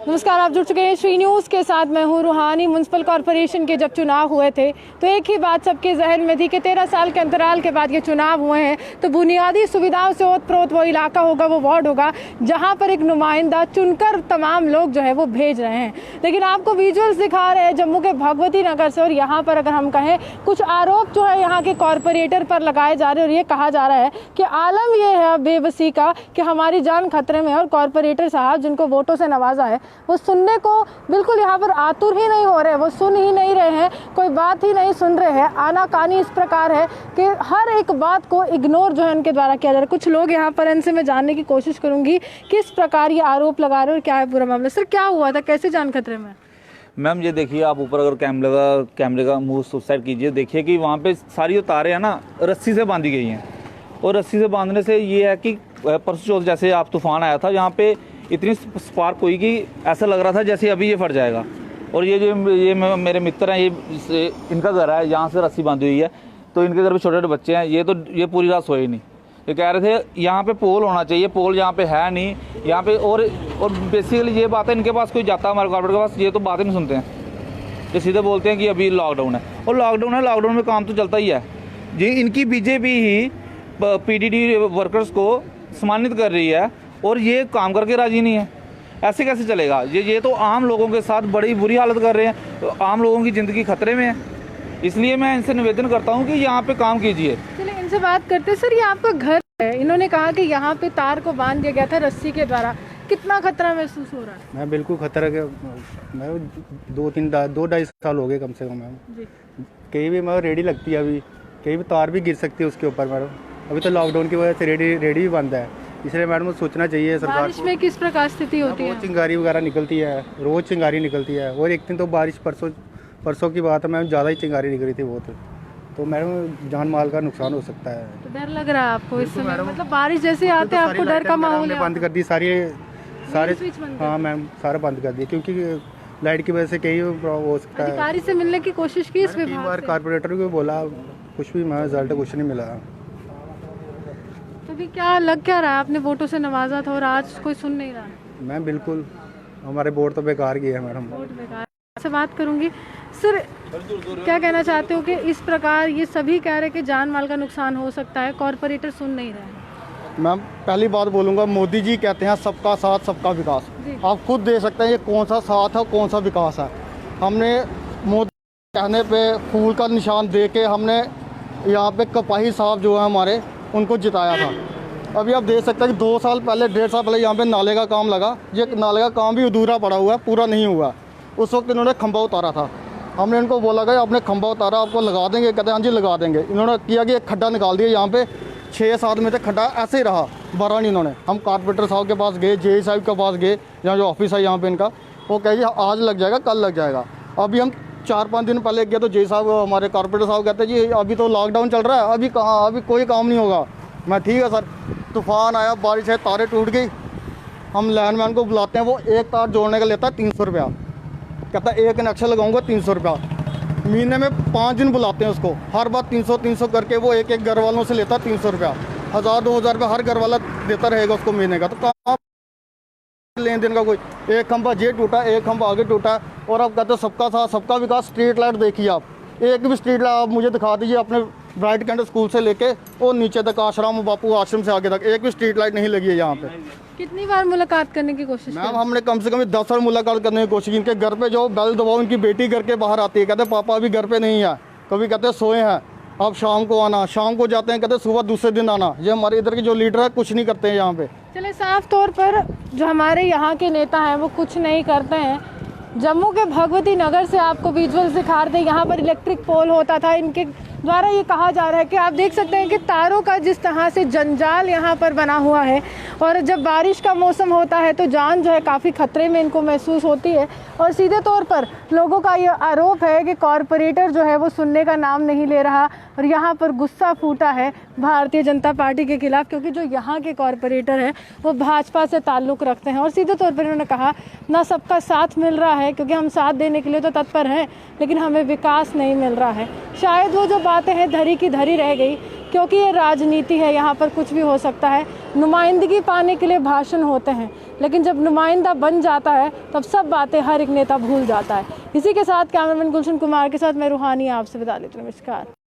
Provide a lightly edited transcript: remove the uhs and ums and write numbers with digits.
नमस्कार, आप जुड़ चुके हैं श्री न्यूज़ के साथ। मैं हूं रूहानी। म्युनिसिपल कॉरपोरेशन के जब चुनाव हुए थे तो एक ही बात सबके जहन में थी कि 13 साल के अंतराल के बाद ये चुनाव हुए हैं तो बुनियादी सुविधाओं से ओतप्रोत वो इलाका होगा, वो वार्ड होगा जहां पर एक नुमाइंदा चुनकर तमाम लोग जो है वो भेज रहे हैं। लेकिन आपको विजुअल्स दिखा रहे हैं जम्मू के भगवती नगर से, और यहाँ पर अगर हम कहें कुछ आरोप जो है यहाँ के कॉरपोरेटर पर लगाए जा रहे हैं और ये कहा जा रहा है कि आलम ये है बेबसी का कि हमारी जान खतरे में है और कॉरपोरेटर साहब जिनको वोटों से नवाजा है वो सुनने को बिल्कुल यहाँ पर आतुर ही नहीं हो रहे, वो सुन ही नहीं रहे हैं, कोई बात ही नहीं सुन रहे हैं। आनाकानी इस प्रकार है कि हर एक बात को इग्नोर जो है इनके द्वारा किया जा रहा है। कुछ लोग यहाँ पर, इनसे मैं जानने की कोशिश करूंगी किस प्रकार ये आरोप लगा रहे हैं और क्या है पूरा मामला। सर, क्या हुआ था, कैसे जान खतरे में? मैम ये देखिए, आप ऊपर अगर कैमरे का मुंह सुसाइड कीजिए, देखिए कि वहाँ पे सारी जो तारें हैं ना रस्सी से बांधी गई हैं, और रस्सी से बांधने से ये है कि परसों चौथ जैसे आप तूफान आया था यहाँ पे इतनी स्पार्क हुई कि ऐसा लग रहा था जैसे अभी ये फट जाएगा। और ये मेरे मित्र हैं, ये इनका घर है, यहाँ से रस्सी बांधी हुई है, तो इनके घर में छोटे छोटे बच्चे हैं। ये पूरी रात सोए नहीं। ये कह रहे थे यहाँ पे पोल होना चाहिए, पोल यहाँ पे है नहीं यहाँ पे। और बेसिकली ये बात है, इनके पास कोई जाता है हमारे कॉर्पोरेट के पास, ये तो बातें नहीं सुनते हैं, ये सीधे बोलते हैं कि अभी लॉकडाउन है। और लॉकडाउन है, लॉकडाउन में काम तो चलता ही है जी। इनकी बीजेपी ही पीडीडी वर्कर्स को सम्मानित कर रही है और ये काम करके राजी नहीं है। ऐसे कैसे चलेगा? ये तो आम लोगों के साथ बड़ी बुरी हालत कर रहे हैं, तो आम लोगों की ज़िंदगी खतरे में है। इसलिए मैं इनसे निवेदन करता हूं कि यहाँ पे काम कीजिए। चलिए इनसे बात करते हैं। सर, ये आपका घर है, इन्होंने कहा कि यहाँ पे तार को बांध दिया गया था रस्सी के द्वारा, कितना खतरा महसूस हो रहा है? मैं बिल्कुल खतरा के, मैं 2-2.5 साल हो गए कम से कम मैम। कहीं भी मैं रेडी लगती है, अभी कहीं भी तार भी गिर सकती है उसके ऊपर मैडम। अभी तो लॉकडाउन की वजह से रेडी भी बंद है, इसलिए मैडम सोचना चाहिए सरकार को। बारिश में किस प्रकार स्थिति होती है? रोज चिंगारी वगैरह निकलती है, रोज चिंगारी निकलती है। और एक दिन तो बारिश परसों की बात है मैम, ज़्यादा ही चिंगारी निकली थी बहुत, तो मैडम जान माल का नुकसान हो सकता है। तो डर लग रहा है आपको इस समय? मतलब बारिश जैसे आते हैं आपको डर का माहौल है? बंद कर दी सारे। हाँ मैम, सारा बंद कर दिया क्योंकि लाइट की वजह से कई हो सकता है। अधिकारी से मिलने की कोशिश की इस विभाग से? कॉर्पोरेटर को बोला, कुछ भी रिजल्ट कुछ नहीं मिला। अभी क्या लग क्या रहा है, आपने वोटों से नवाजा था और आज कोई सुन नहीं रहा? मैम बिल्कुल, हमारे वोट तो बेकार गए हैं मैडम। वोट बेकार से बात करूंगी। सर, क्या कहना चाहते हो कि इस प्रकार ये सभी कह रहे हैं कि जान माल का नुकसान हो सकता है, कॉर्पोरेटर सुन नहीं रहे हैं? मैम पहली बात बोलूँगा, मोदी जी कहते हैं सबका साथ सबका विकास। आप खुद देख सकते हैं ये कौन सा साथ है, कौन सा विकास है। हमने मोदी कहने पे फूल का निशान दे के हमने यहाँ पे कपाही साहब जो है हमारे, उनको जिताया था। अभी आप देख सकते हैं कि 2 साल पहले 1.5 साल पहले यहाँ पे नाले का काम लगा। ये नाले का काम भी अधूरा पड़ा हुआ है, पूरा नहीं हुआ। उस वक्त इन्होंने खंभा उतारा था, हमने इनको बोला कि आपने खंभा उतारा, आपको लगा देंगे। कहते हैं हाँ जी लगा देंगे। इन्होंने किया कि एक खड्डा निकाल दिया, यहाँ पे 6-7 में से खड्डा ऐसे ही रहा, भरा नहीं इन्होंने। हम कॉर्पोरेटर साहब के पास गए, जे साहब के पास गए, यहाँ जो ऑफिस है यहाँ पे इनका, वो कहे आज लग जाएगा, कल लग जाएगा। अभी हम 4-5 दिन पहले गए तो जे साहब हमारे कॉर्पोरेटर साहब कहते हैं जी अभी तो लॉकडाउन चल रहा है, अभी कहाँ, अभी कोई काम नहीं होगा। मैं ठीक है सर, तूफान आया, बारिश है, तारें टूट गई। हम लाइनमैन को बुलाते हैं, वो एक तार जोड़ने का लेता है 300 रुपया। कहता है एक कनेक्शन लगाऊंगा 300 रुपया। महीने में 5 दिन बुलाते हैं उसको, हर बार 300 करके वो एक घर वालों से लेता है 300 रुपया। 1000-2000 रुपया हर घर वाला देता रहेगा उसको महीने का। तो कहाँ लेन देन का कोई? एक खंभा ये टूटा, एक खंभा आगे टूटा, और अब कहते हैं सबका साथ सबका विकास। स्ट्रीट लाइट देखिए आप, एक भी स्ट्रीट लाइट आप मुझे दिखा दीजिए अपने ब्राइट कैंडल स्कूल से लेके और नीचे तक आश्रम बापू आश्रम से आगे तक एक भी स्ट्रीट लाइट नहीं लगी है यहाँ पे। कितनी बार मुलाकात करने की कोशिश? मैम हमने कम से कम 10 बार मुलाकात करने की कोशिश की। इनके घर पे जो बेल दबाओ, इनकी बेटी घर के बाहर आती है, कहते पापा अभी घर पे नहीं है, कभी कहते सोए हैं, अब शाम को आना। शाम को जाते हैं, कहते सुबह दूसरे दिन आना। ये हमारे इधर के जो लीडर है कुछ नहीं करते हैं यहाँ पे। चले, साफ तौर पर जो हमारे यहाँ के नेता हैं वो कुछ नहीं करते हैं। जम्मू के भगवती नगर से आपको विजुअल्स दिखा रहे थे, यहाँ पर इलेक्ट्रिक पोल होता था, इनके द्वारा ये कहा जा रहा है कि आप देख सकते हैं कि तारों का जिस तरह से जंजाल यहाँ पर बना हुआ है, और जब बारिश का मौसम होता है तो जान जो है काफ़ी खतरे में इनको महसूस होती है। और सीधे तौर पर लोगों का ये आरोप है कि कॉरपोरेटर जो है वो सुनने का नाम नहीं ले रहा, और यहाँ पर गुस्सा फूटा है भारतीय जनता पार्टी के खिलाफ, क्योंकि जो यहाँ के कॉरपोरेटर हैं वो भाजपा से ताल्लुक़ रखते हैं। और सीधे तौर पर इन्होंने कहा ना सबका साथ मिल रहा है, क्योंकि हम साथ देने के लिए तो तत्पर हैं, लेकिन हमें विकास नहीं मिल रहा है। शायद वो जो बातें हैं धरी की धरी रह गई क्योंकि ये राजनीति है, यहाँ पर कुछ भी हो सकता है। नुमाइंदगी पाने के लिए भाषण होते हैं, लेकिन जब नुमाइंदा बन जाता है तब सब बातें हर एक नेता भूल जाता है। इसी के साथ कैमरामैन गुलशन कुमार के साथ मैं रूहानी आपसे विदा लेती हूं। नमस्कार।